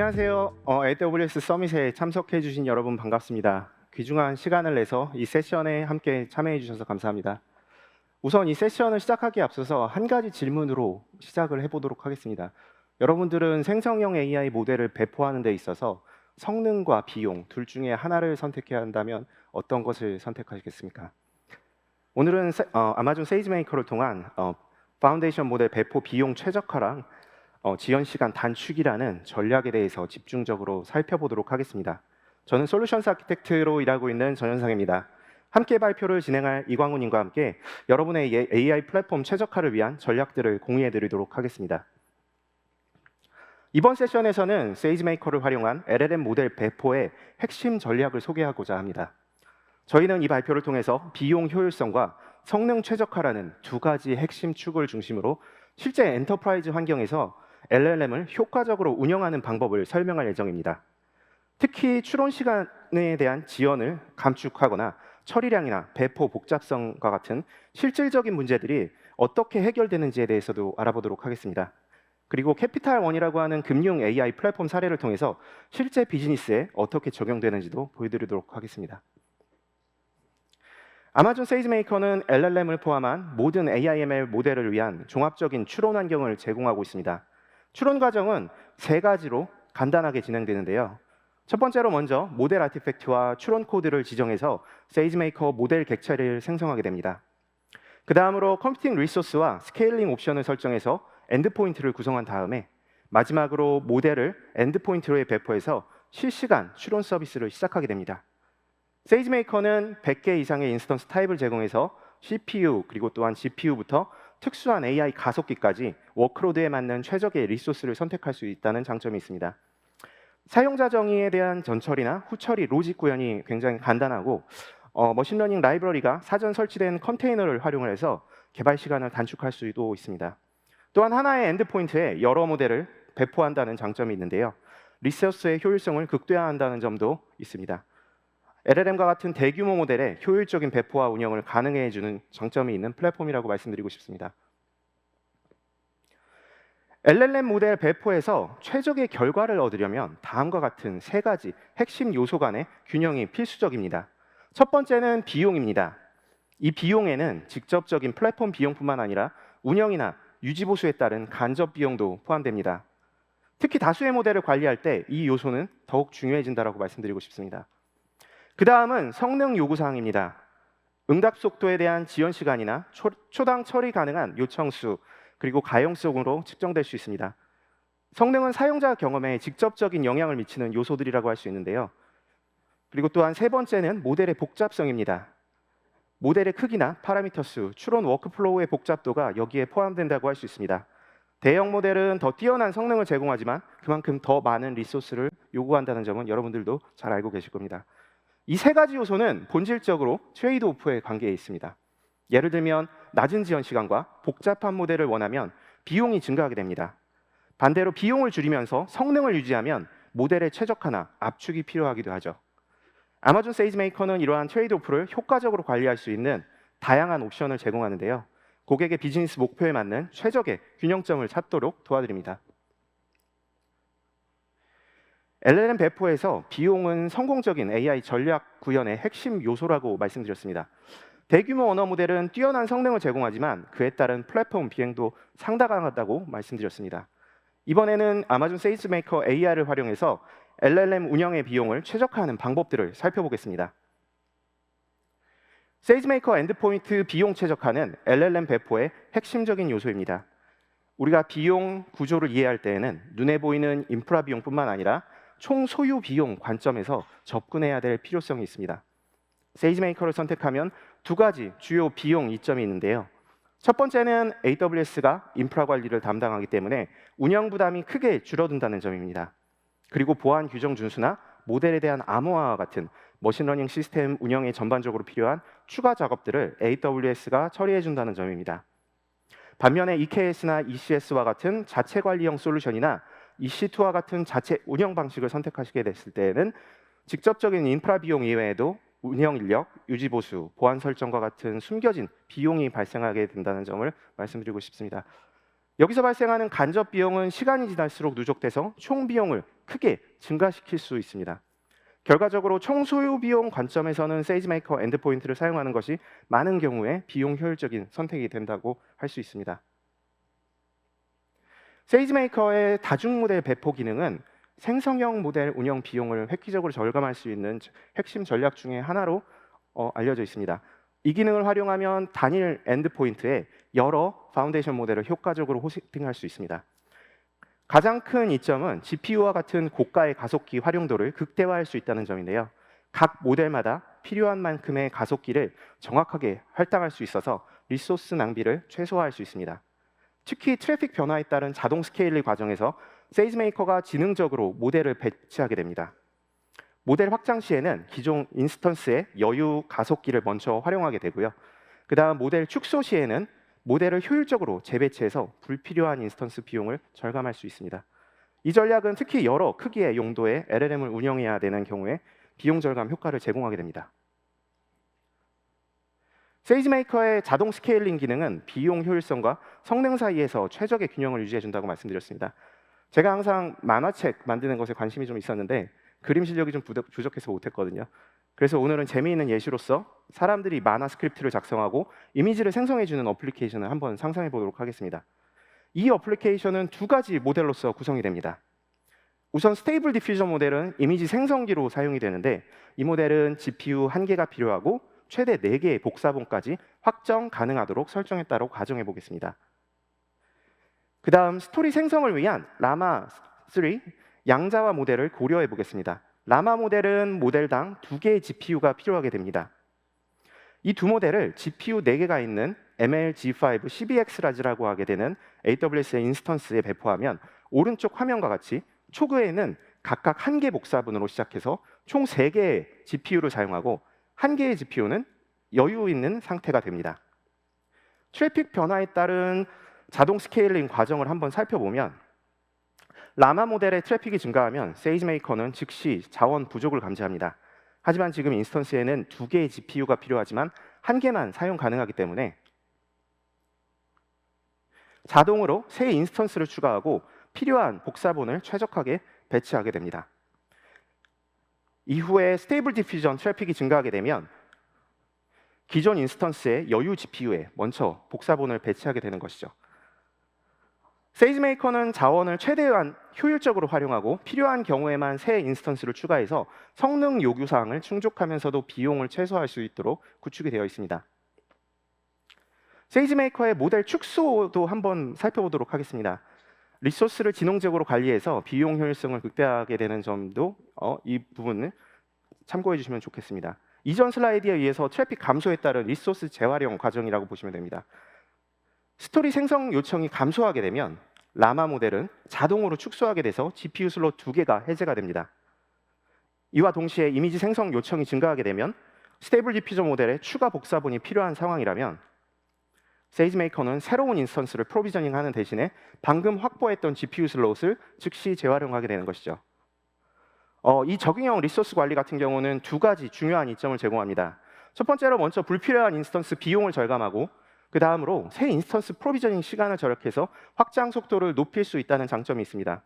안녕하세요. AWS 서밋에 참석해 주신 여러분 반갑습니다. 귀중한 시간을 내서 이 세션에 함께 참여해 주셔서 감사합니다. 우선 이 세션을 시작하기에 앞서서 한 가지 질문으로 시작을 해보도록 하겠습니다. 여러분들은 생성형 AI 모델을 배포하는 데 있어서 성능과 비용 둘 중에 하나를 선택해야 한다면 어떤 것을 선택하시겠습니까? 오늘은 아마존 세이지메이커를 통한 파운데이션 모델 배포 비용 최적화랑 지연 시간 단축이라는 전략에 대해서 집중적으로 살펴보도록 하겠습니다. 저는 솔루션스 아키텍트로 일하고 있는 전현상입니다. 함께 발표를 진행할 이광훈님과 함께 여러분의 AI 플랫폼 최적화를 위한 전략들을 공유해 드리도록 하겠습니다. 이번 세션에서는 세이지메이커를 활용한 LLM 모델 배포의 핵심 전략을 소개하고자 합니다. 저희는 이 발표를 통해서 비용 효율성과 성능 최적화라는 두 가지 핵심 축을 중심으로 실제 엔터프라이즈 환경에서 LLM을 효과적으로 운영하는 방법을 설명할 예정입니다. 특히 추론 시간에 대한 지연을 감축하거나 처리량이나 배포 복잡성과 같은 실질적인 문제들이 어떻게 해결되는지에 대해서도 알아보도록 하겠습니다. 그리고 캐피탈 원이라고 하는 금융 AI 플랫폼 사례를 통해서 실제 비즈니스에 어떻게 적용되는지도 보여드리도록 하겠습니다. 아마존 세이지메이커는 LLM을 포함한 모든 AIML 모델을 위한 종합적인 추론 환경을 제공하고 있습니다. 추론 과정은 세 가지로 간단하게 진행되는데요. 첫 번째로 먼저 모델 아티팩트와 추론 코드를 지정해서 세이지메이커 모델 객체를 생성하게 됩니다. 그 다음으로 컴퓨팅 리소스와 스케일링 옵션을 설정해서 엔드포인트를 구성한 다음에 마지막으로 모델을 엔드포인트로 배포해서 실시간 추론 서비스를 시작하게 됩니다. 세이지메이커는 100개 이상의 인스턴스 타입을 제공해서 CPU 그리고 또한 GPU부터 특수한 AI 가속기까지 워크로드에 맞는 최적의 리소스를 선택할 수 있다는 장점이 있습니다. 사용자 정의에 대한 전처리나 후처리 로직 구현이 굉장히 간단하고 머신러닝 라이브러리가 사전 설치된 컨테이너를 활용을 해서 개발 시간을 단축할 수도 있습니다. 또한 하나의 엔드포인트에 여러 모델을 배포한다는 장점이 있는데요. 리소스의 효율성을 극대화한다는 점도 있습니다. LLM과 같은 대규모 모델의 효율적인 배포와 운영을 가능해 해주는 장점이 있는 플랫폼이라고 말씀드리고 싶습니다. LLM 모델 배포에서 최적의 결과를 얻으려면 다음과 같은 세 가지 핵심 요소 간의 균형이 필수적입니다. 첫 번째는 비용입니다. 이 비용에는 직접적인 플랫폼 비용뿐만 아니라 운영이나 유지 보수에 따른 간접 비용도 포함됩니다. 특히 다수의 모델을 관리할 때 이 요소는 더욱 중요해진다고 말씀드리고 싶습니다. 그 다음은 성능 요구사항입니다. 응답 속도에 대한 지연 시간이나 초당 처리 가능한 요청 수, 그리고 가용성으로 측정될 수 있습니다. 성능은 사용자 경험에 직접적인 영향을 미치는 요소들이라고 할 수 있는데요. 그리고 또한 세 번째는 모델의 복잡성입니다. 모델의 크기나 파라미터 수, 추론 워크플로우의 복잡도가 여기에 포함된다고 할 수 있습니다. 대형 모델은 더 뛰어난 성능을 제공하지만 그만큼 더 많은 리소스를 요구한다는 점은 여러분들도 잘 알고 계실 겁니다. 이 세 가지 요소는 본질적으로 트레이드 오프의 관계에 있습니다. 예를 들면 낮은 지연 시간과 복잡한 모델을 원하면 비용이 증가하게 됩니다. 반대로 비용을 줄이면서 성능을 유지하면 모델의 최적화나 압축이 필요하기도 하죠. 아마존 세이지메이커는 이러한 트레이드 오프를 효과적으로 관리할 수 있는 다양한 옵션을 제공하는데요. 고객의 비즈니스 목표에 맞는 최적의 균형점을 찾도록 도와드립니다. LLM 배포에서 비용은 성공적인 AI 전략 구현의 핵심 요소라고 말씀드렸습니다. 대규모 언어 모델은 뛰어난 성능을 제공하지만 그에 따른 플랫폼 비행도 상당하다고 말씀드렸습니다. 이번에는 아마존 세이지메이커 AI를 활용해서 LLM 운영의 비용을 최적화하는 방법들을 살펴보겠습니다. 세이지메이커 엔드포인트 비용 최적화는 LLM 배포의 핵심적인 요소입니다. 우리가 비용 구조를 이해할 때에는 눈에 보이는 인프라 비용뿐만 아니라 총 소유 비용 관점에서 접근해야 될 필요성이 있습니다. 세이지메이커를 선택하면 두 가지 주요 비용 이점이 있는데요. 첫 번째는 AWS가 인프라 관리를 담당하기 때문에 운영 부담이 크게 줄어든다는 점입니다. 그리고 보안 규정 준수나 모델에 대한 암호화와 같은 머신러닝 시스템 운영에 전반적으로 필요한 추가 작업들을 AWS가 처리해 준다는 점입니다. 반면에 EKS나 ECS와 같은 자체 관리형 솔루션이나 EC2와 같은 자체 운영 방식을 선택하시게 됐을 때에는 직접적인 인프라 비용 이외에도 운영 인력, 유지 보수, 보안 설정과 같은 숨겨진 비용이 발생하게 된다는 점을 말씀드리고 싶습니다. 여기서 발생하는 간접 비용은 시간이 지날수록 누적돼서 총 비용을 크게 증가시킬 수 있습니다. 결과적으로 총 소요 비용 관점에서는 세이지메이커 엔드포인트를 사용하는 것이 많은 경우에 비용 효율적인 선택이 된다고 할 수 있습니다. 세이지메이커의 다중 모델 배포 기능은 생성형 모델 운영 비용을 획기적으로 절감할 수 있는 핵심 전략 중에 하나로 알려져 있습니다. 이 기능을 활용하면 단일 엔드포인트에 여러 파운데이션 모델을 효과적으로 호스팅할 수 있습니다. 가장 큰 이점은 GPU와 같은 고가의 가속기 활용도를 극대화할 수 있다는 점인데요. 각 모델마다 필요한 만큼의 가속기를 정확하게 할당할 수 있어서 리소스 낭비를 최소화할 수 있습니다. 특히 트래픽 변화에 따른 자동 스케일링 과정에서 세이지메이커가 지능적으로 모델을 배치하게 됩니다. 모델 확장 시에는 기존 인스턴스의 여유 가속기를 먼저 활용하게 되고요. 그 다음 모델 축소 시에는 모델을 효율적으로 재배치해서 불필요한 인스턴스 비용을 절감할 수 있습니다. 이 전략은 특히 여러 크기의 용도의 LLM을 운영해야 되는 경우에 비용 절감 효과를 제공하게 됩니다. 세이지메이커의 자동 스케일링 기능은 비용 효율성과 성능 사이에서 최적의 균형을 유지해 준다고 말씀드렸습니다. 제가 항상 만화책 만드는 것에 관심이 좀 있었는데 그림 실력이 좀 부족해서 못했거든요. 그래서 오늘은 재미있는 예시로서 사람들이 만화 스크립트를 작성하고 이미지를 생성해주는 어플리케이션을 한번 상상해 보도록 하겠습니다. 이 어플리케이션은 두 가지 모델로서 구성이 됩니다. 우선 스테이블 디퓨전 모델은 이미지 생성기로 사용이 되는데 이 모델은 GPU 1개가 필요하고 최대 4개의 복사본까지 확정 가능하도록 설정했다고 가정해 보겠습니다. 그 다음 스토리 생성을 위한 라마3 양자화 모델을 고려해 보겠습니다. 라마 모델은 모델당 2개의 GPU가 필요하게 됩니다. 이 두 모델을 GPU 4개가 있는 MLG5 12X라지라고 하게 되는 AWS의 인스턴스에 배포하면 오른쪽 화면과 같이 초기에는 각각 1개 복사분으로 시작해서 총 3개의 GPU를 사용하고 1개의 GPU는 여유 있는 상태가 됩니다. 트래픽 변화에 따른 자동 스케일링 과정을 한번 살펴보면 라마 모델의 트래픽이 증가하면 세이지메이커는 즉시 자원 부족을 감지합니다. 하지만 지금 인스턴스에는 2개의 GPU가 필요하지만 1개만 사용 가능하기 때문에 자동으로 새 인스턴스를 추가하고 필요한 복사본을 최적화하게 배치하게 됩니다. 이후에 스테이블 디퓨전 트래픽이 증가하게 되면 기존 인스턴스의 여유 GPU에 먼저 복사본을 배치하게 되는 것이죠. 세이지메이커는 자원을 최대한 효율적으로 활용하고 필요한 경우에만 새 인스턴스를 추가해서 성능 요구사항을 충족하면서도 비용을 최소화할 수 있도록 구축이 되어 있습니다. 세이지메이커의 모델 축소도 한번 살펴보도록 하겠습니다. 리소스를 지능적으로 관리해서 비용 효율성을 극대화하게 되는 점도 이 부분을 참고해 주시면 좋겠습니다. 이전 슬라이드에 의해서 트래픽 감소에 따른 리소스 재활용 과정이라고 보시면 됩니다. 스토리 생성 요청이 감소하게 되면 라마 모델은 자동으로 축소하게 돼서 GPU 슬롯 2개가 해제가 됩니다. 이와 동시에 이미지 생성 요청이 증가하게 되면 스테이블 디퓨전 모델에 추가 복사본이 필요한 상황이라면 세이지메이커는 새로운 인스턴스를 프로비저닝하는 대신에 방금 확보했던 GPU 슬롯을 즉시 재활용하게 되는 것이죠. 이 적용형 리소스 관리 같은 경우는 2가지 중요한 이점을 제공합니다. 첫 번째로 먼저 불필요한 인스턴스 비용을 절감하고 그 다음으로 새 인스턴스 프로비저닝 시간을 절약해서 확장 속도를 높일 수 있다는 장점이 있습니다.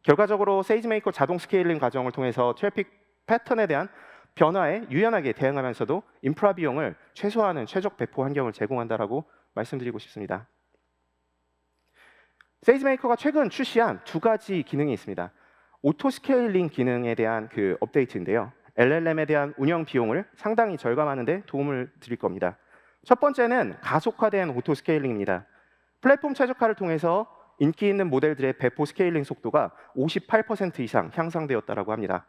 결과적으로 세이지메이커 자동 스케일링 과정을 통해서 트래픽 패턴에 대한 변화에 유연하게 대응하면서도 인프라 비용을 최소화하는 최적 배포 환경을 제공한다라고 말씀드리고 싶습니다. 세이지메이커가 최근 출시한 2가지 기능이 있습니다. 오토 스케일링 기능에 대한 업데이트인데요. LLM에 대한 운영 비용을 상당히 절감하는 데 도움을 드릴 겁니다. 첫 번째는 가속화된 오토 스케일링입니다. 플랫폼 최적화를 통해서 인기 있는 모델들의 배포 스케일링 속도가 58% 이상 향상되었다고 합니다.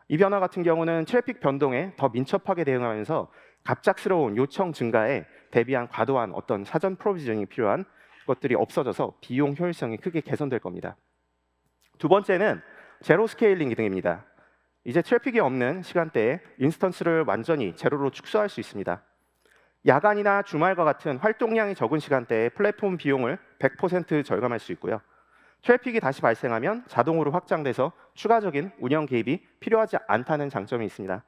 이 변화 같은 경우는 트래픽 변동에 더 민첩하게 대응하면서 갑작스러운 요청 증가에 대비한 과도한 어떤 사전 프로비저닝이 필요한 것들이 없어져서 비용 효율성이 크게 개선될 겁니다. 두 번째는 제로 스케일링 기능입니다. 이제 트래픽이 없는 시간대에 인스턴스를 완전히 제로로 축소할 수 있습니다. 야간이나 주말과 같은 활동량이 적은 시간대에 플랫폼 비용을 100% 절감할 수 있고요. 트래픽이 다시 발생하면 자동으로 확장돼서 추가적인 운영 개입이 필요하지 않다는 장점이 있습니다.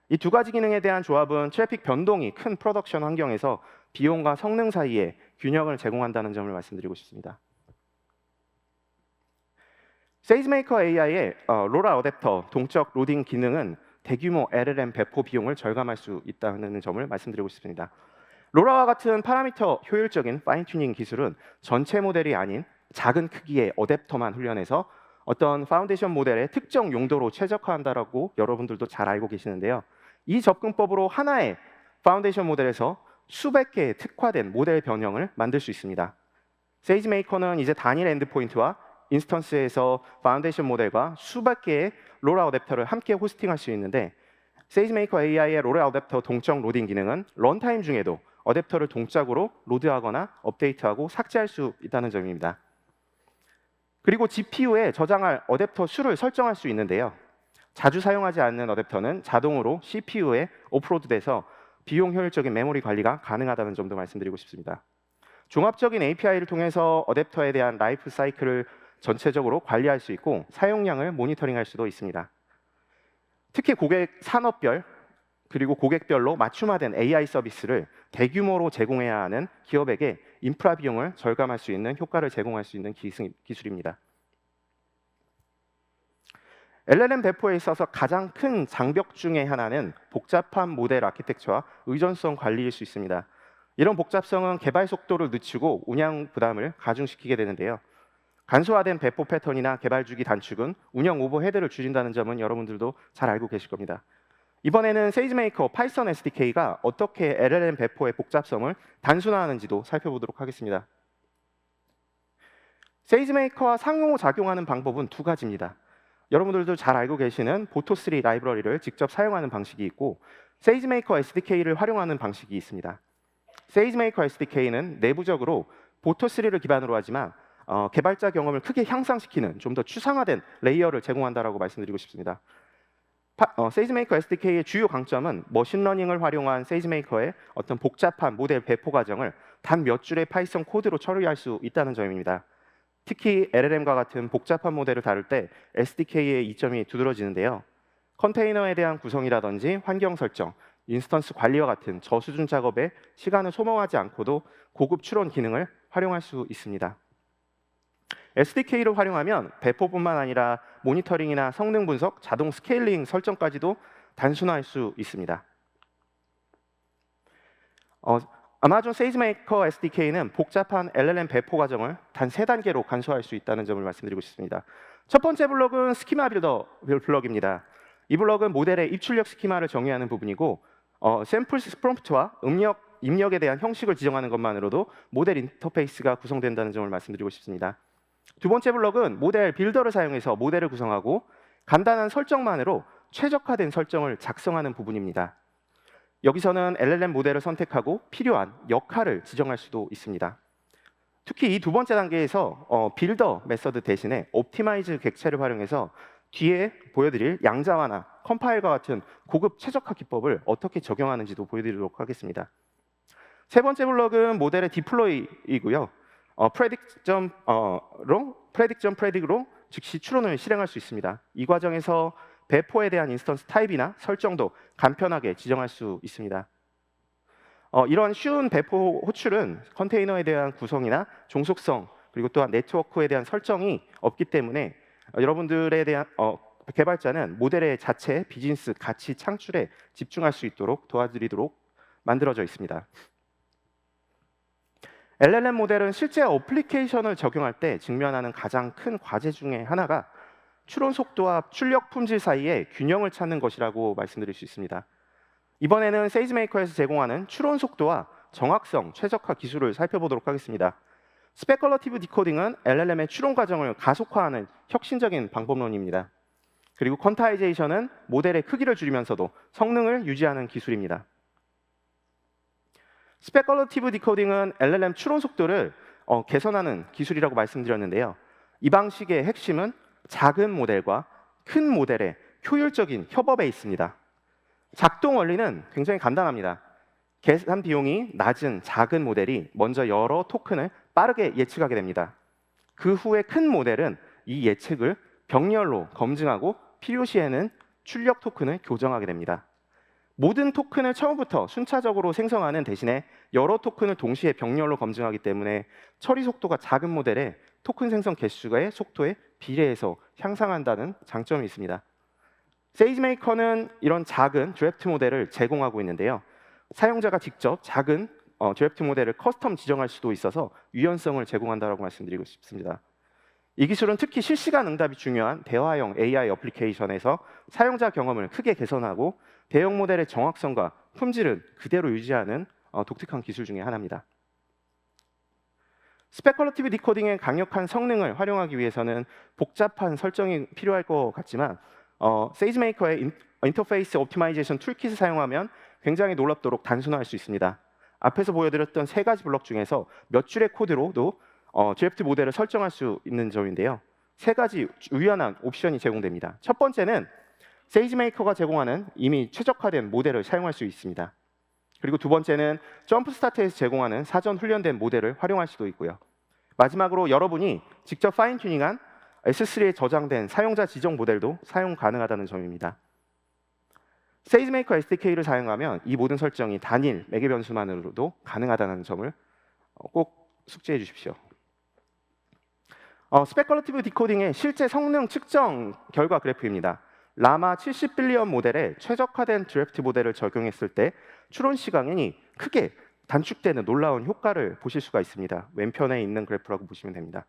이 2가지 기능에 대한 조합은 트래픽 변동이 큰 프로덕션 환경에서 비용과 성능 사이에 균형을 제공한다는 점을 말씀드리고 싶습니다. 세이지메이커 AI의 로라 어댑터 동적 로딩 기능은 대규모 LLM 배포 비용을 절감할 수 있다는 점을 말씀드리고 싶습니다. 로라와 같은 파라미터 효율적인 파인 튜닝 기술은 전체 모델이 아닌 작은 크기의 어댑터만 훈련해서 어떤 파운데이션 모델의 특정 용도로 최적화한다라고 여러분들도 잘 알고 계시는데요. 이 접근법으로 하나의 파운데이션 모델에서 수백 개의 특화된 모델 변형을 만들 수 있습니다. 세이지메이커는 이제 단일 엔드포인트와 인스턴스에서 파운데이션 모델과 수백 개의 로라 어댑터를 함께 호스팅할 수 있는데, 세이지메이커 AI의 로라 어댑터 동적 로딩 기능은 런타임 중에도 어댑터를 동작으로 로드하거나 업데이트하고 삭제할 수 있다는 점입니다. 그리고 GPU에 저장할 어댑터 수를 설정할 수 있는데요. 자주 사용하지 않는 어댑터는 자동으로 CPU에 오프로드돼서 비용 효율적인 메모리 관리가 가능하다는 점도 말씀드리고 싶습니다. 종합적인 API를 통해서 어댑터에 대한 라이프 사이클을 전체적으로 관리할 수 있고 사용량을 모니터링할 수도 있습니다. 특히 고객 산업별 그리고 고객별로 맞춤화된 AI 서비스를 대규모로 제공해야 하는 기업에게 인프라 비용을 절감할 수 있는 효과를 제공할 수 있는 기술입니다. LLM 배포에 있어서 가장 큰 장벽 중에 하나는 복잡한 모델 아키텍처와 의존성 관리일 수 있습니다. 이런 복잡성은 개발 속도를 늦추고 운영 부담을 가중시키게 되는데요. 간소화된 배포 패턴이나 개발 주기 단축은 운영 오버헤드를 줄인다는 점은 여러분들도 잘 알고 계실 겁니다. 이번에는 세이지메이커 파이썬 SDK가 어떻게 LLM 배포의 복잡성을 단순화하는지도 살펴보도록 하겠습니다. 세이지메이커와 상호작용하는 방법은 두 가지입니다. 여러분들도 잘 알고 계시는 보토3 라이브러리를 직접 사용하는 방식이 있고, 세이지메이커 SDK를 활용하는 방식이 있습니다. 세이지메이커 SDK는 내부적으로 보토3를 기반으로 하지만 개발자 경험을 크게 향상시키는 좀 더 추상화된 레이어를 제공한다라고 말씀드리고 싶습니다. 세이지메이커 SDK의 주요 강점은 머신러닝을 활용한 세이지메이커의 어떤 복잡한 모델 배포 과정을 단 몇 줄의 파이썬 코드로 처리할 수 있다는 점입니다. 특히 LLM과 같은 복잡한 모델을 다룰 때 SDK의 이점이 두드러지는데요. 컨테이너에 대한 구성이라든지 환경 설정, 인스턴스 관리와 같은 저수준 작업에 시간을 소모하지 않고도 고급 추론 기능을 활용할 수 있습니다. SDK를 활용하면 배포뿐만 아니라 모니터링이나 성능 분석, 자동 스케일링 설정까지도 단순화할 수 있습니다. 아마존 세이지메이커 SDK는 복잡한 LLM 배포 과정을 단 3단계로 간소화할 수 있다는 점을 말씀드리고 싶습니다. 첫 번째 블럭은 스키마 빌더 블럭입니다. 이 블럭은 모델의 입출력 스키마를 정의하는 부분이고, 샘플 프롬프트와 입력에 대한 형식을 지정하는 것만으로도 모델 인터페이스가 구성된다는 점을 말씀드리고 싶습니다. 두 번째 블럭은 모델 빌더를 사용해서 모델을 구성하고 간단한 설정만으로 최적화된 설정을 작성하는 부분입니다. 여기서는 LLM 모델을 선택하고 필요한 역할을 지정할 수도 있습니다. 특히 이 두 번째 단계에서 빌더 메서드 대신에 옵티마이즈 객체를 활용해서 뒤에 보여드릴 양자화나 컴파일과 같은 고급 최적화 기법을 어떻게 적용하는지도 보여드리도록 하겠습니다. 세 번째 블럭은 모델의 디플로이이고요. predict로 즉시 추론을 실행할 수 있습니다. 이 과정에서 배포에 대한 인스턴스 타입이나 설정도 간편하게 지정할 수 있습니다. 이러한 쉬운 배포 호출은 컨테이너에 대한 구성이나 종속성 그리고 또한 네트워크에 대한 설정이 없기 때문에 여러분들에 대한 개발자는 모델의 자체 비즈니스 가치 창출에 집중할 수 있도록 도와드리도록 만들어져 있습니다. LLM 모델은 실제 어플리케이션을 적용할 때 직면하는 가장 큰 과제 중에 하나가 추론 속도와 출력 품질 사이의 균형을 찾는 것이라고 말씀드릴 수 있습니다. 이번에는 세이지메이커에서 제공하는 추론 속도와 정확성 최적화 기술을 살펴보도록 하겠습니다. 스페컬러티브 디코딩은 LLM의 추론 과정을 가속화하는 혁신적인 방법론입니다. 그리고 퀀타이제이션은 모델의 크기를 줄이면서도 성능을 유지하는 기술입니다. 스페컬러티브 디코딩은 LLM 추론 속도를 개선하는 기술이라고 말씀드렸는데요. 이 방식의 핵심은 작은 모델과 큰 모델의 효율적인 협업에 있습니다. 작동 원리는 굉장히 간단합니다. 계산 비용이 낮은 작은 모델이 먼저 여러 토큰을 빠르게 예측하게 됩니다. 그 후에 큰 모델은 이 예측을 병렬로 검증하고 필요시에는 출력 토큰을 교정하게 됩니다. 모든 토큰을 처음부터 순차적으로 생성하는 대신에 여러 토큰을 동시에 병렬로 검증하기 때문에 처리 속도가 작은 모델에 토큰 생성 개수의 속도에 비례해서 향상한다는 장점이 있습니다. 세이지메이커는 이런 작은 드래프트 모델을 제공하고 있는데요. 사용자가 직접 작은 드래프트 모델을 커스텀 지정할 수도 있어서 유연성을 제공한다고 말씀드리고 싶습니다. 이 기술은 특히 실시간 응답이 중요한 대화형 AI 어플리케이션에서 사용자 경험을 크게 개선하고 대형 모델의 정확성과 품질은 그대로 유지하는 독특한 기술 중에 하나입니다. 스페컬러티브 디코딩의 강력한 성능을 활용하기 위해서는 복잡한 설정이 필요할 것 같지만 세이지메이커의 인터페이스 옵티마이제이션 툴킷을 사용하면 굉장히 놀랍도록 단순화할 수 있습니다. 앞에서 보여드렸던 세 가지 블록 중에서 몇 줄의 코드로도 드래프트 모델을 설정할 수 있는 점인데요. 세 가지 유연한 옵션이 제공됩니다. 첫 번째는 세이지메이커가 제공하는 이미 최적화된 모델을 사용할 수 있습니다. 그리고 두 번째는 점프스타트에서 제공하는 사전 훈련된 모델을 활용할 수도 있고요. 마지막으로 여러분이 직접 파인 튜닝한 S3에 저장된 사용자 지정 모델도 사용 가능하다는 점입니다. 세이지메이커 SDK를 사용하면 이 모든 설정이 단일 매개 변수만으로도 가능하다는 점을 꼭 숙지해 주십시오. 스페컬러티브 디코딩의 실제 성능 측정 결과 그래프입니다. 라마 70빌리언 모델에 최적화된 드래프트 모델을 적용했을 때 추론 시간이 크게 단축되는 놀라운 효과를 보실 수가 있습니다. 왼편에 있는 그래프라고 보시면 됩니다.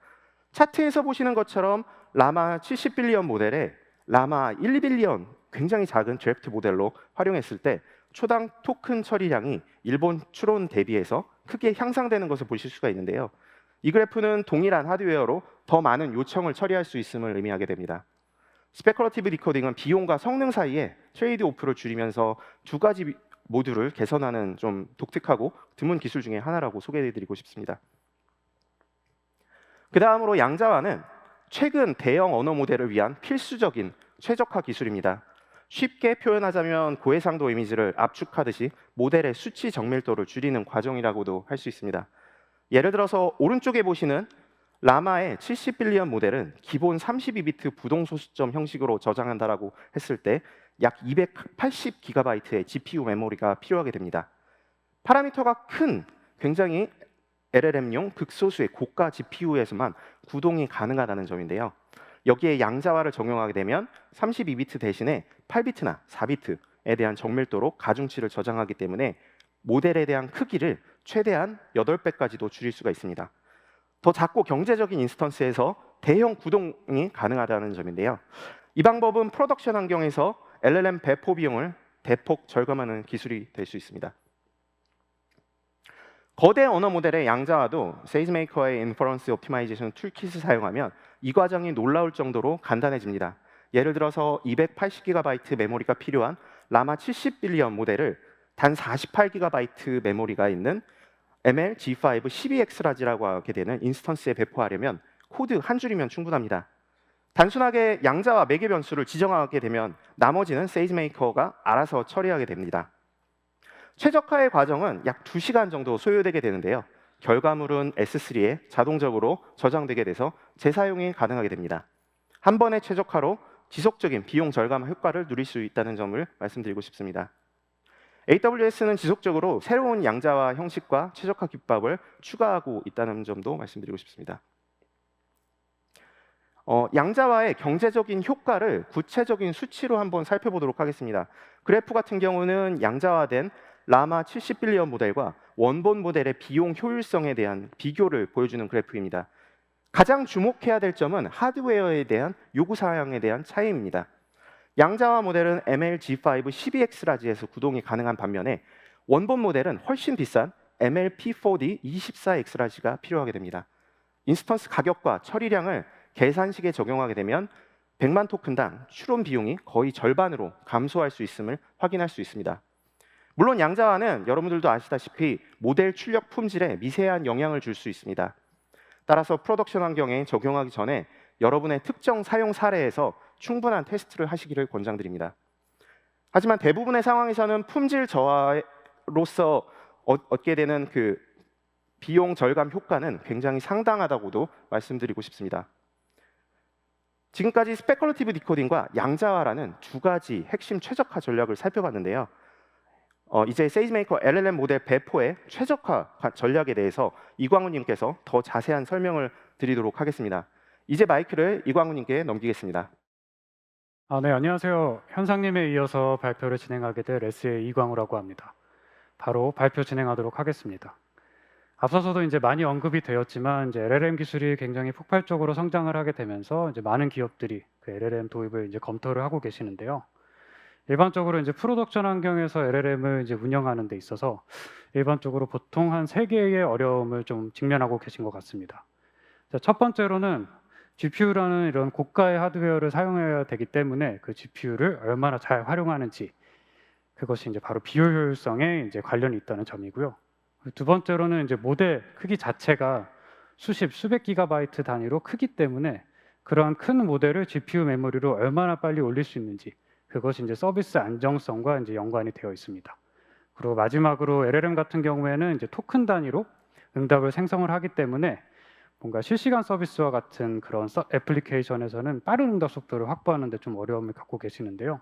차트에서 보시는 것처럼 라마 70빌리언 모델에 라마 1빌리언 굉장히 작은 드래프트 모델로 활용했을 때 초당 토큰 처리량이 일본 추론 대비해서 크게 향상되는 것을 보실 수가 있는데요. 이 그래프는 동일한 하드웨어로 더 많은 요청을 처리할 수 있음을 의미하게 됩니다. 스페컬러티브 디코딩은 비용과 성능 사이에 트레이드 오프를 줄이면서 두 가지 모듈을 개선하는 좀 독특하고 드문 기술 중에 하나라고 소개해드리고 싶습니다. 그 다음으로 양자화는 최근 대형 언어 모델을 위한 필수적인 최적화 기술입니다. 쉽게 표현하자면 고해상도 이미지를 압축하듯이 모델의 수치 정밀도를 줄이는 과정이라고도 할 수 있습니다. 예를 들어서 오른쪽에 보시는 라마의 70빌리언 모델은 기본 32비트 부동소수점 형식으로 저장한다라고 했을 때 약 280GB의 GPU 메모리가 필요하게 됩니다. 파라미터가 큰 굉장히 LLM용 극소수의 고가 GPU에서만 구동이 가능하다는 점인데요. 여기에 양자화를 적용하게 되면 32비트 대신에 8비트나 4비트에 대한 정밀도로 가중치를 저장하기 때문에 모델에 대한 크기를 최대한 8배까지도 줄일 수가 있습니다. 더 작고 경제적인 인스턴스에서 대형 구동이 가능하다는 점인데요. 이 방법은 프로덕션 환경에서 LLM 배포 비용을 대폭 절감하는 기술이 될 수 있습니다. 거대 언어 모델의 양자화도 세이지메이커의 인퍼런스 옵티마이제이션 툴킷을 사용하면 이 과정이 놀라울 정도로 간단해집니다. 예를 들어서 280GB 메모리가 필요한 라마 70빌리언 모델을 단 48GB 메모리가 있는 ML G5 12X라지라고 하게 되는 인스턴스에 배포하려면 코드 한 줄이면 충분합니다. 단순하게 양자와 매개 변수를 지정하게 되면 나머지는 세이지메이커가 알아서 처리하게 됩니다. 최적화의 과정은 약 2시간 정도 소요되게 되는데요. 결과물은 S3에 자동적으로 저장되게 돼서 재사용이 가능하게 됩니다. 한 번의 최적화로 지속적인 비용 절감 효과를 누릴 수 있다는 점을 말씀드리고 싶습니다. AWS는 지속적으로 새로운 양자화 형식과 최적화 기법을 추가하고 있다는 점도 말씀드리고 싶습니다. 양자화의 경제적인 효과를 구체적인 수치로 한번 살펴보도록 하겠습니다. 그래프 같은 경우는 양자화된 라마 70빌리언 모델과 원본 모델의 비용 효율성에 대한 비교를 보여주는 그래프입니다. 가장 주목해야 될 점은 하드웨어에 대한 요구사항에 대한 차이입니다. 양자화 모델은 ML-G5 12X라지에서 구동이 가능한 반면에 원본 모델은 훨씬 비싼 ML-P4D 24X라지가 필요하게 됩니다. 인스턴스 가격과 처리량을 계산식에 적용하게 되면 100만 토큰당 추론 비용이 거의 절반으로 감소할 수 있음을 확인할 수 있습니다. 물론 양자화는 여러분들도 아시다시피 모델 출력 품질에 미세한 영향을 줄 수 있습니다. 따라서 프로덕션 환경에 적용하기 전에 여러분의 특정 사용 사례에서 충분한 테스트를 하시기를 권장드립니다. 하지만 대부분의 상황에서는 품질 저하로서 얻게 되는 그 비용 절감 효과는 굉장히 상당하다고도 말씀드리고 싶습니다. 지금까지 스페컬러티브 디코딩과 양자화라는 두 가지 핵심 최적화 전략을 살펴봤는데요. 이제 세이지메이커 LLM 모델 배포의 최적화 전략에 대해서 이광훈님께서 더 자세한 설명을 드리도록 하겠습니다. 이제 마이크를 이광우님께 넘기겠습니다. 네, 안녕하세요. 현상님에 이어서 발표를 진행하게 될 SE의 이광우라고 합니다. 바로 발표 진행하도록 하겠습니다. 앞서서도 이제 많이 언급이 되었지만 이제 LLM 기술이 굉장히 폭발적으로 성장을 하게 되면서 이제 많은 기업들이 그 LLM 도입을 이제 검토를 하고 계시는데요. 일반적으로 이제 프로덕션 환경에서 LLM을 이제 운영하는 데 있어서 일반적으로 보통 한 3개의 어려움을 좀 직면하고 계신 것 같습니다. 자, 첫 번째로는 GPU라는 이런 고가의 하드웨어를 사용해야 되기 때문에 그 GPU를 얼마나 잘 활용하는지, 그것이 이제 바로 비효 효율성에 이제 관련이 있다는 점이고요. 두 번째로는 이제 모델 크기 자체가 수백 기가바이트 단위로 크기 때문에 그러한 큰 모델을 GPU 메모리로 얼마나 빨리 올릴 수 있는지, 그것이 이제 서비스 안정성과 이제 연관이 되어 있습니다. 그리고 마지막으로 LLM 같은 경우에는 이제 토큰 단위로 응답을 생성을 하기 때문에 뭔가 실시간 서비스와 같은 그런 애플리케이션에서는 빠른 응답 속도를 확보하는 데 좀 어려움을 갖고 계시는데요.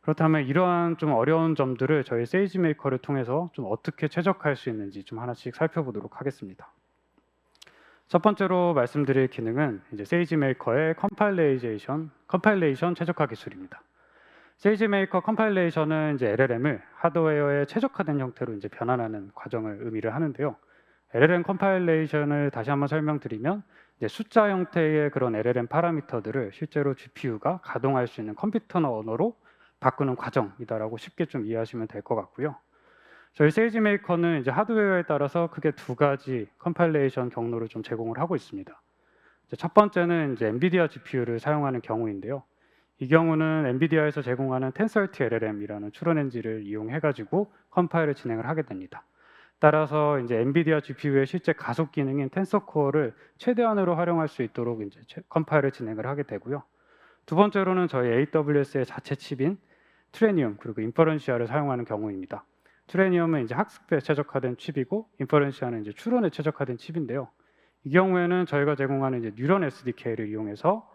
그렇다면 이러한 좀 어려운 점들을 저희 세이지 메이커를 통해서 좀 어떻게 최적화할 수 있는지 좀 하나씩 살펴보도록 하겠습니다. 첫 번째로 말씀드릴 기능은 이제 세이지 메이커의 컴파일레이션 최적화 기술입니다. 세이지 메이커 컴파일레이션은 이제 LLM을 하드웨어에 최적화된 형태로 이제 변환하는 과정을 의미를 하는데요. LLM 컴파일레이션을 다시 한번 설명드리면 이제 숫자 형태의 그런 LLM 파라미터들을 실제로 GPU가 가동할 수 있는 컴퓨터 언어로 바꾸는 과정이다라고 쉽게 좀 이해하시면 될 것 같고요. 저희 세이지 메이커는 이제 하드웨어에 따라서 크게 2가지 컴파일레이션 경로를 좀 제공을 하고 있습니다. 첫 번째는 이제 엔비디아 GPU를 사용하는 경우인데요. 이 경우는 엔비디아에서 제공하는 텐서티 LLM이라는 추론 엔진을 이용해 가지고 컴파일을 진행을 하게 됩니다. 따라서 이제 엔비디아 GPU의 실제 가속 기능인 텐서코어를 최대한으로 활용할 수 있도록 이제 컴파일을 진행을 하게 되고요. 두 번째로는 저희 AWS의 자체 칩인 트레니움 그리고 인퍼런시아를 사용하는 경우입니다. 트레니움은 이제 학습에 최적화된 칩이고 인퍼런시아는 이제 추론에 최적화된 칩인데요. 이 경우에는 저희가 제공하는 이제 뉴런 SDK를 이용해서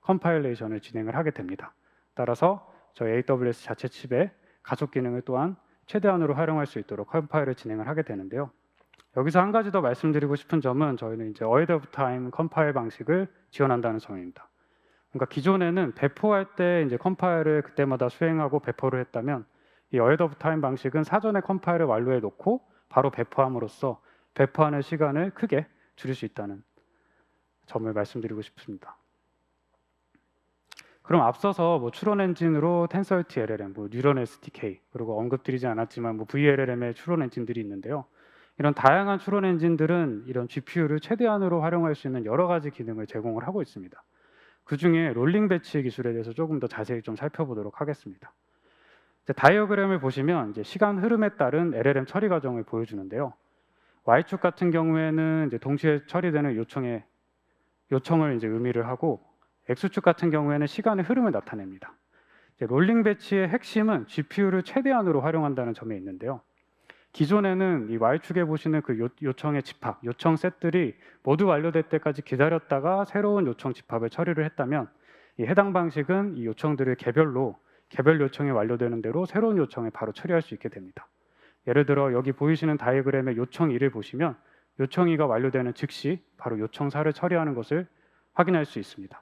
컴파일레이션을 진행을 하게 됩니다. 따라서 저희 AWS 자체 칩의 가속 기능을 또한 최대한으로 활용할 수 있도록 컴파일을 진행을 하게 되는데요. 여기서 한 가지 더 말씀드리고 싶은 점은 저희는 이제 ahead of time 컴파일 방식을 지원한다는 점입니다. 그러니까 기존에는 배포할 때 이제 컴파일을 그때마다 수행하고 배포를 했다면 이 ahead of time 방식은 사전에 컴파일을 완료해 놓고 바로 배포함으로써 배포하는 시간을 크게 줄일 수 있다는 점을 말씀드리고 싶습니다. 그럼 앞서서 뭐 추론 엔진으로 텐서티 LLM, 뉴런 SDK, 그리고 언급드리지 않았지만 VLLM의 추론 엔진들이 있는데요. 이런 다양한 추론 엔진들은 이런 GPU를 최대한으로 활용할 수 있는 여러 가지 기능을 제공을 하고 있습니다. 그 중에 롤링 배치 기술에 대해서 조금 더 자세히 좀 살펴보도록 하겠습니다. 다이어그램을 보시면 이제 시간 흐름에 따른 LLM 처리 과정을 보여주는데요. Y축 같은 경우에는 이제 동시에 처리되는 요청을 이제 의미를 하고 X축 같은 경우에는 시간의 흐름을 나타냅니다. 롤링 배치의 핵심은 GPU를 최대한으로 활용한다는 점에 있는데요. 기존에는 이 Y축에 보시는 그 요청의 집합, 요청 셋들이 모두 완료될 때까지 기다렸다가 새로운 요청 집합을 처리를 했다면 이 해당 방식은 이 요청들을 개별 요청이 완료되는 대로 새로운 요청을 바로 처리할 수 있게 됩니다. 예를 들어 여기 보이시는 다이어그램의 요청 2를 보시면 요청 2가 완료되는 즉시 바로 요청 4를 처리하는 것을 확인할 수 있습니다.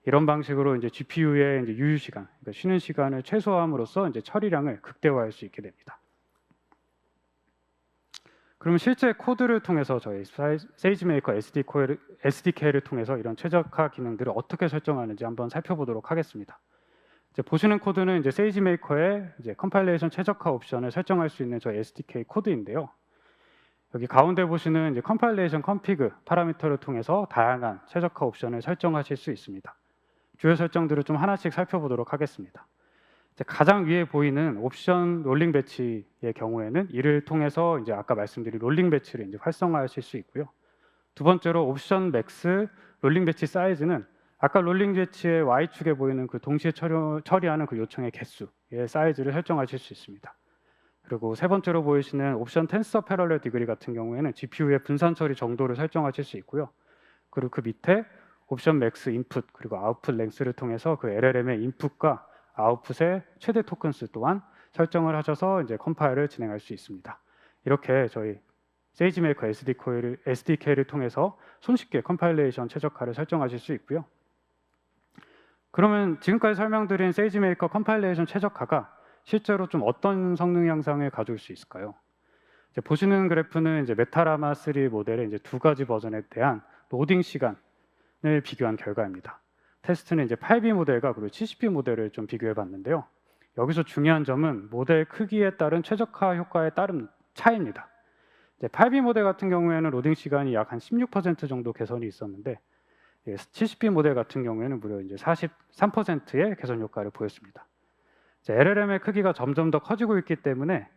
이런 방식으로 이제 GPU의 이제 유유 시간, 그러니까 쉬는 시간을 최소화함으로써 이제 처리량을 극대화할 수 있게 됩니다. 그럼 실제 코드를 통해서 저희 세이지메이커 SDK를 통해서 이런 최적화 기능들을 어떻게 설정하는지 한번 살펴보도록 하겠습니다. 이제 보시는 코드는 이제 세이지메이커의 이제 컴파일레이션 최적화 옵션을 설정할 수 있는 저희 SDK 코드인데요. 여기 가운데 보시는 이제 컴파일레이션 컴피그 파라미터를 통해서 다양한 최적화 옵션을 설정하실 수 있습니다. 주요 설정들을 좀 하나씩 살펴보도록 하겠습니다. 가장 위에 보이는 옵션 롤링 배치의 경우에는 이를 통해서 이제 아까 말씀드린 롤링 배치를 이제 활성화하실 수 있고요. 두 번째로 옵션 맥스 롤링 배치 사이즈는 아까 롤링 배치의 Y축에 보이는 그 동시에 처리하는 그 요청의 개수의 사이즈를 설정하실 수 있습니다. 그리고 세 번째로 보이시는 옵션 텐서 패럴렐 디그리 같은 경우에는 GPU의 분산 처리 정도를 설정하실 수 있고요. 그리고 그 밑에 옵션 맥스 인풋 그리고 아웃풋 랭스를 통해서 그 LLM의 인풋과 아웃풋의 최대 토큰 수 또한 설정을 하셔서 이제 컴파일을 진행할 수 있습니다. 이렇게 저희 세이지메이커 SDK를 통해서 손쉽게 컴파일레이션 최적화를 설정하실 수 있고요. 그러면 지금까지 설명드린 세이지메이커 컴파일레이션 최적화가 실제로 좀 어떤 성능 향상을 가져올 수 있을까요? 이제 보시는 그래프는 이제 메타라마 3 모델의 이제 두 가지 버전에 대한 로딩 시간을 비교한 결과입니다. 테스트는 이제 8B 모델과 그리고 70B 모델을 좀 비교해 봤는데요. 여기서 중요한 점은 모델 크기에 따른 최적화 효과에 따른 차이입니다. 이제 8B 모델 같은 경우에는 로딩 시간이 약 한 16% 정도 개선이 있었는데 70B 모델 같은 경우에는 무려 이제 43%의 개선 효과를 보였습니다. LLM의 크기가 점점 더 커지고 있기 때문에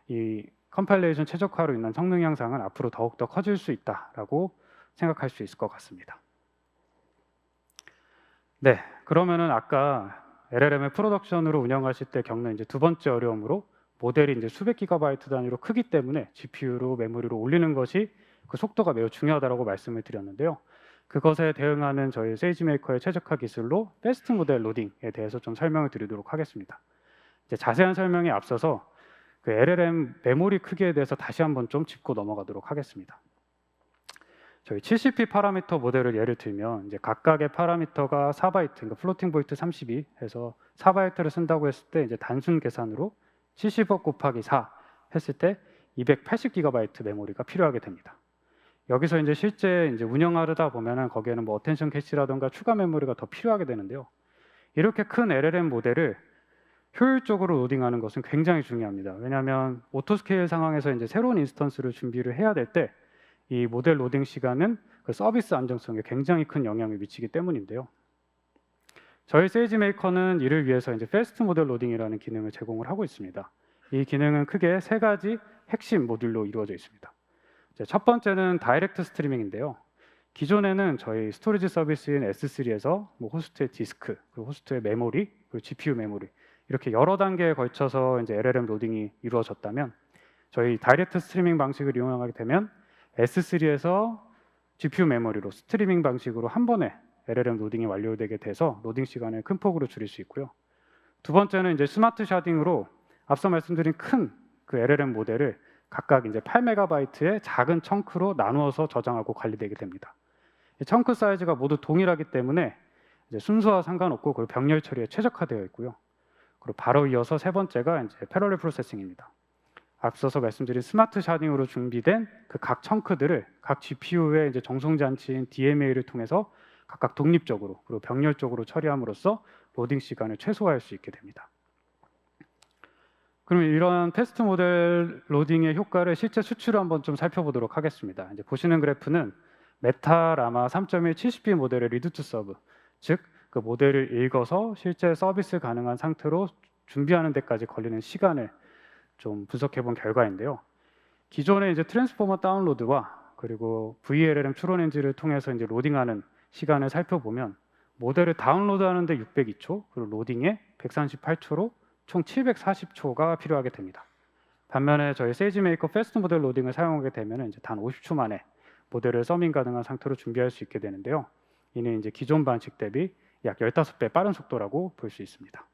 이 컴파일레이션 최적화로 인한 성능 향상은 앞으로 더욱더 커질 수 있다라고 생각할 수 있을 것 같습니다. 네, 그러면은 아까 LLM의 프로덕션으로 운영하실 때 겪는 이제 두 번째 어려움으로 모델이 이제 수백 기가바이트 단위로 크기 때문에 GPU로 메모리로 올리는 것이 그 속도가 매우 중요하다고 말씀을 드렸는데요. 그것에 대응하는 저희 세이지메이커의 최적화 기술로 패스트 모델 로딩에 대해서 좀 설명을 드리도록 하겠습니다. 이제 자세한 설명에 앞서서 그 LLM 메모리 크기에 대해서 다시 한번 좀 짚고 넘어가도록 하겠습니다. 저희 70p 파라미터 모델을 예를 들면 이제 각각의 파라미터가 4바이트, 그러니까 플로팅 포인트 32 해서 4바이트를 쓴다고 했을 때 이제 단순 계산으로 70억 곱하기 4 했을 때 280GB 메모리가 필요하게 됩니다. 여기서 이제 실제 이제 운영하다 보면은 거기에는 뭐 어텐션 캐시라든가 추가 메모리가 더 필요하게 되는데요. 이렇게 큰 LLM 모델을 효율적으로 로딩하는 것은 굉장히 중요합니다. 왜냐하면 오토스케일 상황에서 이제 새로운 인스턴스를 준비를 해야 될 때 이 모델 로딩 시간은 그 서비스 안정성에 굉장히 큰 영향을 미치기 때문인데요. 저희 세이지메이커는 이를 위해서 이제 패스트 모델 로딩이라는 기능을 제공을 하고 있습니다. 이 기능은 크게 세 가지 핵심 모듈로 이루어져 있습니다. 첫 번째는 다이렉트 스트리밍인데요. 기존에는 저희 스토리지 서비스인 S3에서 뭐 호스트의 디스크, 그리고 호스트의 메모리, 그리고 GPU 메모리 이렇게 여러 단계에 걸쳐서 이제 LLM 로딩이 이루어졌다면 저희 다이렉트 스트리밍 방식을 이용하게 되면 S3에서 GPU 메모리로 스트리밍 방식으로 한 번에 LLM 로딩이 완료되게 돼서 로딩 시간을 큰 폭으로 줄일 수 있고요. 두 번째는 이제 스마트 샤딩으로 앞서 말씀드린 큰 그 LLM 모델을 각각 이제 8MB의 작은 청크로 나누어서 저장하고 관리되게 됩니다. 이 청크 사이즈가 모두 동일하기 때문에 이제 순서와 상관없고 그리고 병렬 처리에 최적화되어 있고요. 그리고 바로 이어서 세 번째가 이제 패러럴 프로세싱입니다. 앞서서 말씀드린 스마트 샤딩으로 준비된 그 각 청크들을 각 GPU의 이제 정송 장치인 DMA를 통해서 각각 독립적으로 그리고 병렬적으로 처리함으로써 로딩 시간을 최소화할 수 있게 됩니다. 그럼 이러한 테스트 모델 로딩의 효과를 실제 수치로 한번 좀 살펴보도록 하겠습니다. 이제 보시는 그래프는 메타라마 3.1 70B 모델의 리드 투 서브, 즉 그 모델을 읽어서 실제 서비스 가능한 상태로 준비하는 데까지 걸리는 시간을 좀 분석해 본 결과인데요. 기존의 이제 트랜스포머 다운로드와 그리고 VLLM 추론 엔진을 통해서 이제 로딩하는 시간을 살펴보면 모델을 다운로드하는데 602초, 그리고 로딩에 138초로 총 740초가 필요하게 됩니다. 반면에 저희 세이지메이커 패스트 모델 로딩을 사용하게 되면 이제 단 50초 만에 모델을 서밍 가능한 상태로 준비할 수 있게 되는데요. 이는 이제 기존 방식 대비 약 15배 빠른 속도라고 볼 수 있습니다.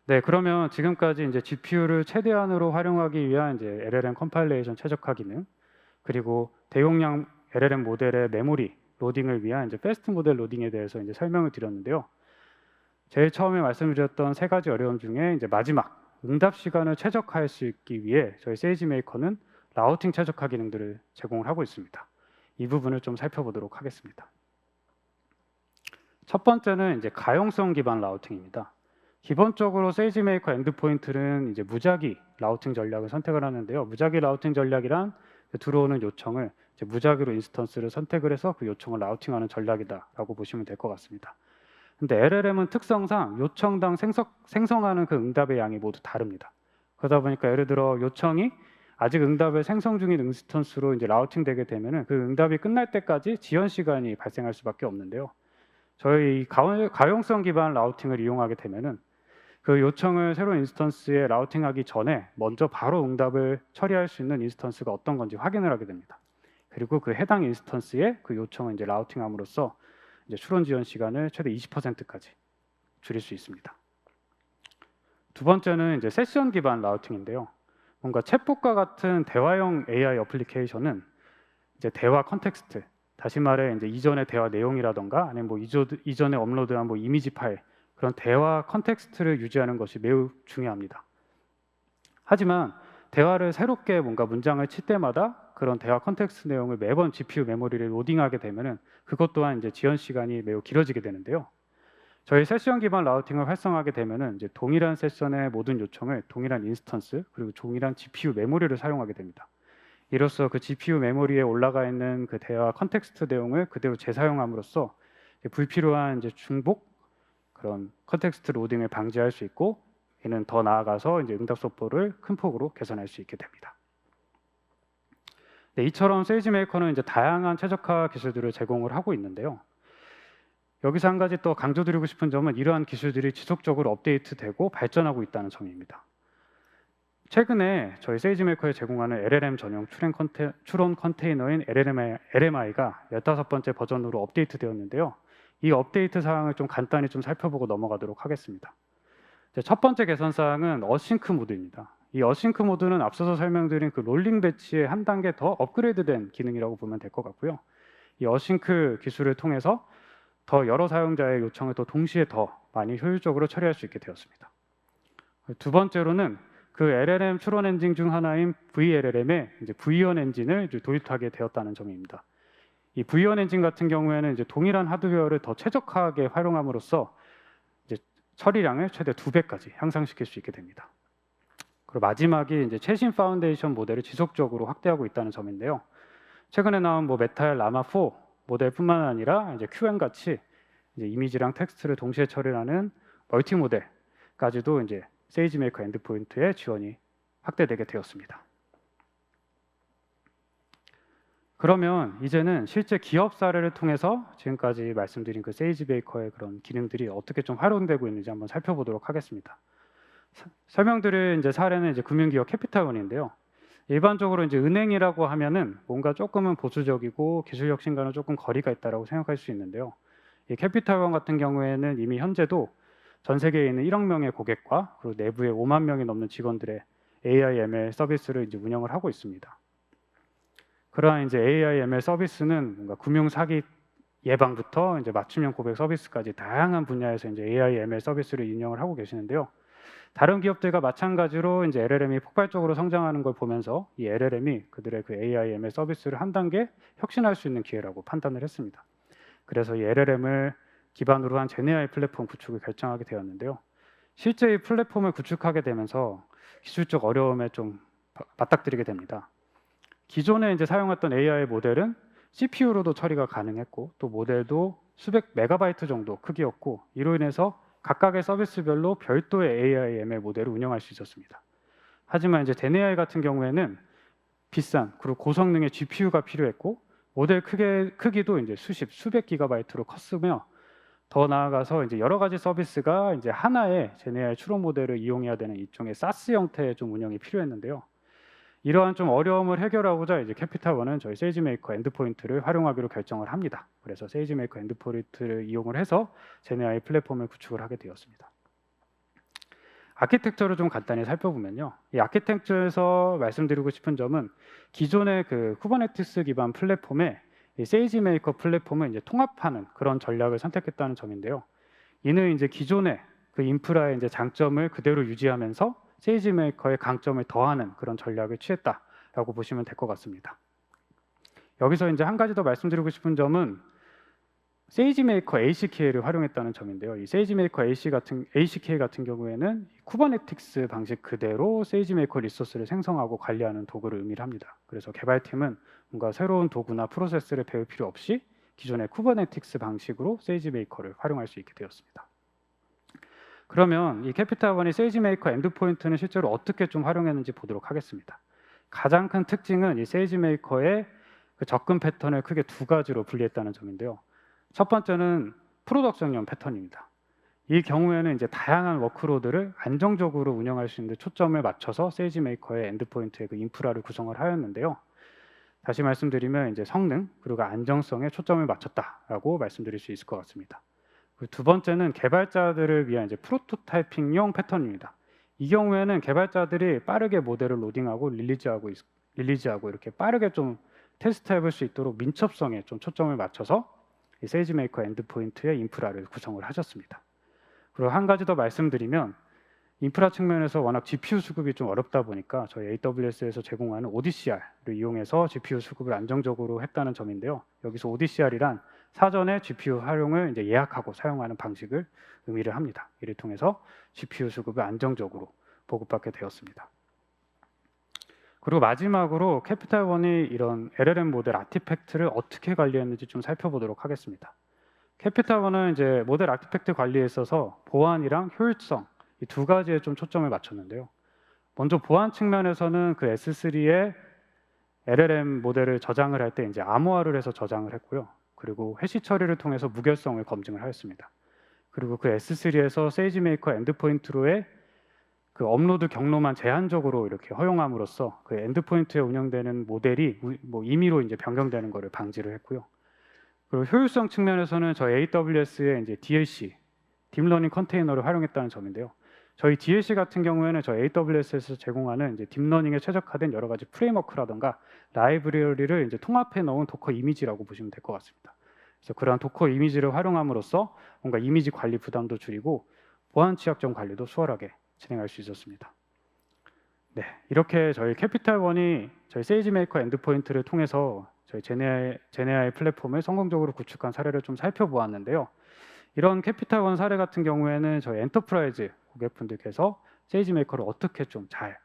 네, 그러면 지금까지 이제 GPU를 최대한으로 활용하기 위한 이제 LLM 컴파일레이션 최적화 기능, 그리고 대용량 LLM 모델의 메모리 로딩을 위한 이제 패스트 모델 로딩에 대해서 이제 설명을 드렸는데요. 제일 처음에 말씀드렸던 세 가지 어려움 중에 이제 마지막 응답 시간을 최적화할 수 있기 위해 저희 세이지메이커는 라우팅 최적화 기능들을 제공을 하고 있습니다. 이 부분을 좀 살펴보도록 하겠습니다. 첫 번째는 이제 가용성 기반 라우팅입니다. 기본적으로 세이지메이커 엔드포인트는 이제 무작위 라우팅 전략을 선택을 하는데요. 무작위 라우팅 전략이란 들어오는 요청을 이제 무작위로 인스턴스를 선택을 해서 그 요청을 라우팅하는 전략이다라고 보시면 될 것 같습니다. 근데 LLM은 특성상 요청당 생성하는 그 응답의 양이 모두 다릅니다. 그러다 보니까 예를 들어 요청이 아직 응답을 생성 중인 인스턴스로 이제 라우팅되게 되면은 그 응답이 끝날 때까지 지연 시간이 발생할 수밖에 없는데요. 저희 가용성 기반 라우팅을 이용하게 되면은 그 요청을 새로운 인스턴스에 라우팅하기 전에 먼저 바로 응답을 처리할 수 있는 인스턴스가 어떤 건지 확인을 하게 됩니다. 그리고 그 해당 인스턴스에 그 요청을 이제 라우팅함으로써 이제 추론 지연 시간을 최대 20%까지 줄일 수 있습니다. 두 번째는 이제 세션 기반 라우팅인데요. 뭔가 챗봇과 같은 대화형 AI 어플리케이션은 이제 대화 컨텍스트, 다시 말해 이제 이전의 대화 내용이라던가 아니면 뭐 이전에 업로드한 뭐 이미지 파일, 그런 대화 컨텍스트를 유지하는 것이 매우 중요합니다. 하지만 대화를 새롭게 뭔가 문장을 칠 때마다 그런 대화 컨텍스트 내용을 매번 GPU 메모리를 로딩하게 되면은 그것 또한 이제 지연 시간이 매우 길어지게 되는데요. 저희 세션 기반 라우팅을 활성화하게 되면은 이제 동일한 세션의 모든 요청을 동일한 인스턴스 그리고 동일한 GPU 메모리를 사용하게 됩니다. 이로써 그 GPU 메모리에 올라가 있는 그 대화 컨텍스트 내용을 그대로 재사용함으로써 불필요한 이제 중복 그런 컨텍스트 로딩을 방지할 수 있고, 이는 더 나아가서 이제 응답 속도를 큰 폭으로 개선할 수 있게 됩니다. 네, 이처럼 세이지 메이커는 이제 다양한 최적화 기술들을 제공을 하고 있는데요. 여기서 한 가지 또 강조드리고 싶은 점은 이러한 기술들이 지속적으로 업데이트되고 발전하고 있다는 점입니다. 최근에 저희 세이지 메이커에 제공하는 LLM 전용 추론 컨테이너인 LMI가 15번째 버전으로 업데이트되었는데요. 이 업데이트 사항을 좀 간단히 좀 살펴보고 넘어가도록 하겠습니다. 첫 번째 개선 사항은 어싱크 모드입니다. 이 어싱크 모드는 앞서서 설명드린 그 롤링 배치의 한 단계 더 업그레이드된 기능이라고 보면 될 것 같고요. 이 어싱크 기술을 통해서 더 여러 사용자의 요청을 또 동시에 더 많이 효율적으로 처리할 수 있게 되었습니다. 두 번째로는 그 LLM 추론 엔진 중 하나인 VLLM에 이제 V1 엔진을 이제 도입하게 되었다는 점입니다. 이 V1 엔진 같은 경우에는 이제 동일한 하드웨어를 더 최적화하게 활용함으로써 이제 처리량을 최대 2배까지 향상시킬 수 있게 됩니다. 그리고 마지막이 이제 최신 파운데이션 모델을 지속적으로 확대하고 있다는 점인데요. 최근에 나온 뭐 메타엘 라마 4 모델뿐만 아니라 이제 QM 같이 이제 이미지랑 텍스트를 동시에 처리하는 멀티 모델까지도 이제 세이지 메이커 엔드포인트의 지원이 확대되게 되었습니다. 그러면 이제는 실제 기업 사례를 통해서 지금까지 말씀드린 그 세이지 메이커의 그런 기능들이 어떻게 좀 활용되고 있는지 한번 살펴보도록 하겠습니다. 설명드릴 이제 사례는 이제 금융기업 캐피탈원인데요. 일반적으로 이제 은행이라고 하면은 뭔가 조금은 보수적이고 기술 혁신과는 조금 거리가 있다라고 생각할 수 있는데요. 이 캐피탈원 같은 경우에는 이미 현재도 전 세계에 있는 1억 명의 고객과 그리고 내부에 5만 명이 넘는 직원들의 AI ML 서비스를 이제 운영을 하고 있습니다. 그러한 이제 AI ML 서비스는 뭔가 금융 사기 예방부터 이제 맞춤형 고객 서비스까지 다양한 분야에서 이제 AI ML 서비스를 운영을 하고 계시는데요. 다른 기업들과 마찬가지로 이제 LLM이 폭발적으로 성장하는 걸 보면서 이 LLM이 그들의 그 AI ML 서비스를 한 단계 혁신할 수 있는 기회라고 판단을 했습니다. 그래서 이 LLM을 기반으로 한 제네AI 플랫폼 구축을 결정하게 되었는데요. 실제 이 플랫폼을 구축하게 되면서 기술적 어려움에 좀 맞닥뜨리게 됩니다. 기존에 이제 사용했던 AI 모델은 CPU로도 처리가 가능했고 또 모델도 수백 메가바이트 정도 크기였고, 이로 인해서 각각의 서비스별로 별도의 AI ML 모델을 운영할 수 있었습니다. 하지만 이제 제네AI 같은 경우에는 비싼 그리고 고성능의 GPU가 필요했고 모델 크기도 이제 수백 기가바이트로 컸으며, 더 나아가서 이제 여러 가지 서비스가 이제 하나의 제네AI 추론 모델을 이용해야 되는 일종의 사스 형태의 좀 운영이 필요했는데요. 이러한 좀 어려움을 해결하고자 이제 캐피탈원은 저희 세이지 메이커 엔드포인트를 활용하기로 결정을 합니다. 그래서 세이지 메이커 엔드포인트를 이용을 해서 제네AI 플랫폼을 구축을 하게 되었습니다. 아키텍처를 좀 간단히 살펴보면요. 이 아키텍처에서 말씀드리고 싶은 점은 기존의 그 쿠버네티스 기반 플랫폼에 이 세이지 메이커 플랫폼을 이제 통합하는 그런 전략을 선택했다는 점인데요. 이는 이제 기존의 그 인프라의 이제 장점을 그대로 유지하면서 세이지 메이커의 강점을 더하는 그런 전략을 취했다라고 보시면 될 것 같습니다. 여기서 이제 한 가지 더 말씀드리고 싶은 점은 세이지 메이커 ACK를 활용했다는 점인데요. 이 세이지 메이커 ACK 같은 경우에는 쿠버네티스 방식 그대로 세이지 메이커 리소스를 생성하고 관리하는 도구를 의미를 합니다. 그래서 개발팀은 뭔가 새로운 도구나 프로세스를 배울 필요 없이 기존의 쿠버네티스 방식으로 세이지 메이커를 활용할 수 있게 되었습니다. 그러면 이 캐피탈원이 세이지 메이커 엔드포인트는 실제로 어떻게 좀 활용했는지 보도록 하겠습니다. 가장 큰 특징은 이 세이지 메이커의 그 접근 패턴을 크게 두 가지로 분리했다는 점인데요. 첫 번째는 프로덕션용 패턴입니다. 이 경우에는 이제 다양한 워크로드를 안정적으로 운영할 수 있는 초점을 맞춰서 세이지 메이커의 엔드포인트의 그 인프라를 구성을 하였는데요. 다시 말씀드리면 이제 성능 그리고 안정성에 초점을 맞췄다라고 말씀드릴 수 있을 것 같습니다. 두 번째는 개발자들을 위한 이제 프로토타이핑용 패턴입니다. 이 경우에는 개발자들이 빠르게 모델을 로딩하고 릴리즈하고 이렇게 빠르게 좀 테스트해 볼 수 있도록 민첩성에 좀 초점을 맞춰서 이 세이지메이커 엔드포인트의 인프라를 구성을 하셨습니다. 그리고 한 가지 더 말씀드리면 인프라 측면에서 워낙 GPU 수급이 좀 어렵다 보니까 저희 AWS에서 제공하는 ODCR을 이용해서 GPU 수급을 안정적으로 했다는 점인데요. 여기서 ODCR이란 사전에 GPU 활용을 이제 예약하고 사용하는 방식을 의미를 합니다. 이를 통해서 GPU 수급을 안정적으로 보급받게 되었습니다. 그리고 마지막으로 캐피탈원이 이런 LLM 모델 아티팩트를 어떻게 관리했는지 좀 살펴보도록 하겠습니다. 캐피탈원은 이제 모델 아티팩트 관리에 있어서 보안이랑 효율성 이 두 가지에 좀 초점을 맞췄는데요. 먼저 보안 측면에서는 그 S3의 LLM 모델을 저장을 할 때 이제 암호화를 해서 저장을 했고요. 그리고 해시 처리를 통해서 무결성을 검증을 하였습니다. 그리고 그 S3에서 세이지메이커 엔드포인트로의 그 업로드 경로만 제한적으로 이렇게 허용함으로써 그 엔드포인트에 운영되는 모델이 뭐 임의로 이제 변경되는 것을 방지를 했고요. 그리고 효율성 측면에서는 저희 AWS의 이제 DLC 딥러닝 컨테이너를 활용했다는 점인데요. 저희 DLC 같은 경우에는 저희 AWS에서 제공하는 이제 딥러닝에 최적화된 여러 가지 프레임워크라든가 라이브러리를 이제 통합해 놓은 도커 이미지라고 보시면 될 것 같습니다. 그래서 그러한 도커 이미지를 활용함으로써 뭔가 이미지 관리 부담도 줄이고 보안 취약점 관리도 수월하게 진행할 수 있었습니다. 네, 이렇게 저희 캐피탈원이 저희 세이지메이커 엔드포인트를 통해서 저희 제네아이 플랫폼을 성공적으로 구축한 사례를 좀 살펴보았는데요. 이런 캐피탈원 사례 같은 경우에는 저희 엔터프라이즈 고객분들께서 세이지메이커를 어떻게 좀 잘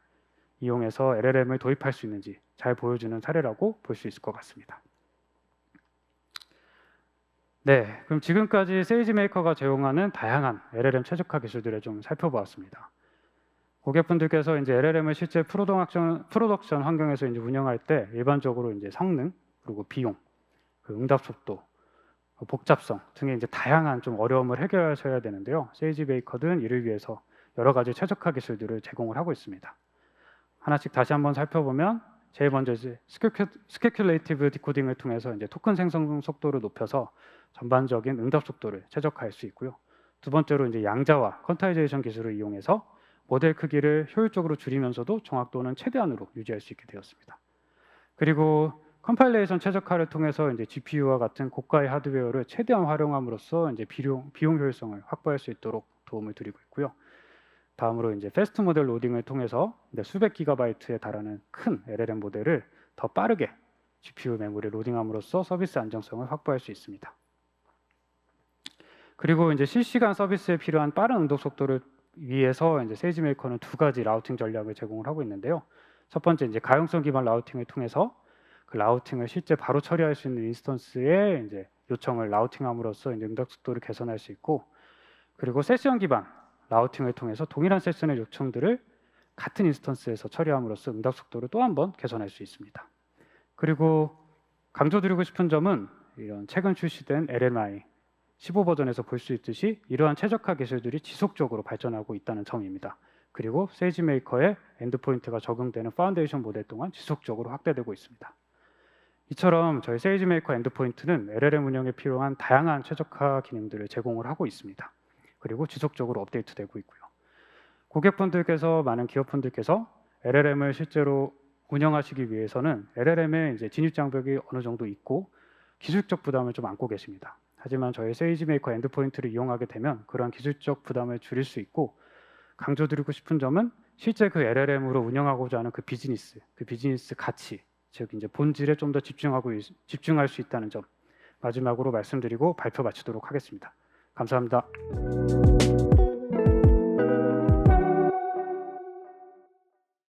이용해서 LLM을 도입할 수 있는지 잘 보여주는 사례라고 볼 수 있을 것 같습니다. 네, 그럼 지금까지 세이지메이커가 제공하는 다양한 LLM 최적화 기술들을 좀 살펴보았습니다. 고객분들께서 이제 LLM을 실제 프로덕션 환경에서 이제 운영할 때 일반적으로 이제 성능 그리고 비용, 그 응답 속도, 복잡성 등의 이제 다양한 좀 어려움을 해결하셔야 되는데요. 세이지메이커는 이를 위해서 여러 가지 최적화 기술들을 제공을 하고 있습니다. 하나씩 다시 한번 살펴보면 제일 먼저 이제 스페큘레이티브 디코딩을 통해서 이제 토큰 생성 속도를 높여서 전반적인 응답 속도를 최적화할 수 있고요. 두 번째로 이제 양자와 퀀타이제이션 기술을 이용해서 모델 크기를 효율적으로 줄이면서도 정확도는 최대한으로 유지할 수 있게 되었습니다. 그리고 컴파일레이션 최적화를 통해서 이제 GPU와 같은 고가의 하드웨어를 최대한 활용함으로써 이제 비용 효율성을 확보할 수 있도록 도움을 드리고 있고요. 다음으로 이제 패스트 모델 로딩을 통해서 수백 기가바이트에 달하는 큰 LLM 모델을 더 빠르게 GPU 메모리 로딩함으로써 서비스 안정성을 확보할 수 있습니다. 그리고 이제 실시간 서비스에 필요한 빠른 응답 속도를 위해서 이제 세이지메이커는 두 가지 라우팅 전략을 제공을 하고 있는데요. 첫 번째 이제 가용성 기반 라우팅을 통해서 그 라우팅을 실제 바로 처리할 수 있는 인스턴스에 이제 요청을 라우팅함으로써 이제 응답 속도를 개선할 수 있고, 그리고 세션 기반 라우팅을 통해서 동일한 세션의 요청들을 같은 인스턴스에서 처리함으로써 응답 속도를 또 한 번 개선할 수 있습니다. 그리고 강조드리고 싶은 점은 이런 최근 출시된 LMI 15 버전에서 볼 수 있듯이 이러한 최적화 기술들이 지속적으로 발전하고 있다는 점입니다. 그리고 세이지메이커의 엔드포인트가 적용되는 파운데이션 모델 동안 지속적으로 확대되고 있습니다. 이처럼 저희 세이지메이커 엔드포인트는 LLM 운영에 필요한 다양한 최적화 기능들을 제공을 하고 있습니다. 그리고 지속적으로 업데이트되고 있고요. 고객분들께서 많은 기업분들께서 LLM을 실제로 운영하시기 위해서는 LLM의 이제 진입 장벽이 어느 정도 있고 기술적 부담을 좀 안고 계십니다. 하지만 저희 세이지메이커 엔드포인트를 이용하게 되면 그러한 기술적 부담을 줄일 수 있고, 강조드리고 싶은 점은 실제 그 LLM으로 운영하고자 하는 그 비즈니스 가치, 즉 이제 본질에 좀 더 집중할 수 있다는 점 마지막으로 말씀드리고 발표 마치도록 하겠습니다. 감사합니다.